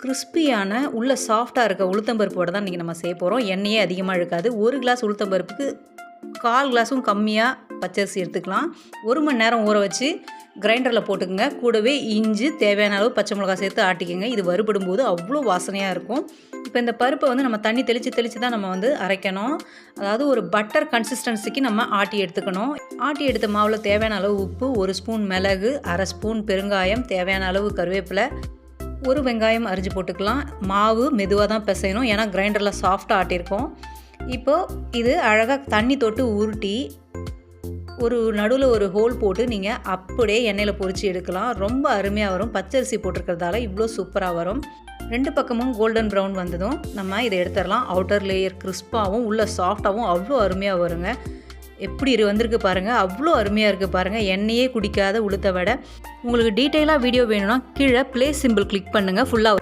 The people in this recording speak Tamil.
கிறிஸ்பியான உள்ள சாஃப்டாக இருக்க உளுத்தம்பருப்போட தான் இன்றைக்கி நம்ம செய்ய போகிறோம். எண்ணெயே அதிகமாக இழுக்காது. 1 கிளாஸ் உளுத்தம்பருப்புக்கு 1/4 கிளாஸும் கம்மியாக பச்சரிசி எடுத்துக்கலாம். 1 மணி நேரம் ஊற வச்சு கிரைண்டரில் போட்டுக்கோங்க. கூடவே இஞ்சி, தேவையான அளவு பச்சை மிளகாய் சேர்த்து ஆட்டிக்கோங்க. இது வறுபடும் போது அவ்வளோ வாசனையாக இருக்கும். இப்போ இந்த பருப்பை நம்ம தண்ணி தெளித்து தான் நம்ம அரைக்கணும். அதாவது ஒரு பட்டர் கன்சிஸ்டன்சிக்கு நம்ம ஆட்டி எடுத்துக்கணும். ஆட்டி எடுத்த மாவில் தேவையான அளவு உப்பு, 1 ஸ்பூன் மிளகு, 1/2 ஸ்பூன் பெருங்காயம், தேவையான அளவு கருவேப்பிலை, 1 வெங்காயம் அரிஞ்சு போட்டுக்கலாம். மாவு மெதுவாக தான் பிசையணும், ஏன்னா கிரைண்டரில் சாஃப்டாக ஆட்டியிருக்கோம். இப்போது இது அழகாக தண்ணி தொட்டு உருட்டி நடுவில் ஒரு ஹோல் போட்டு நீங்கள் அப்படியே எண்ணெயில் பொரித்து எடுக்கலாம். ரொம்ப அருமையாக வரும். பச்சரிசி போட்டிருக்கிறதால இவ்வளோ சூப்பராக வரும். 2 பக்கமும் கோல்டன் ப்ரௌன் வந்ததும் நம்ம இதை எடுத்துடலாம். அவுட்டர் லேயர் கிறிஸ்பாகவும் உள்ள சாஃப்டாகவும் அவ்வளோ அருமையாக வருங்க. எப்படி வந்திருக்கு பாருங்கள், அவ்வளோ அருமையாக இருக்குது பாருங்கள். எண்ணெயே குடிக்காத உளுத்த வடை. உங்களுக்கு டீட்டெயிலாக வீடியோ வேணும்னா கீழே ப்ளே சிம்பிள் கிளிக் பண்ணுங்கள். ஃபுல்லாக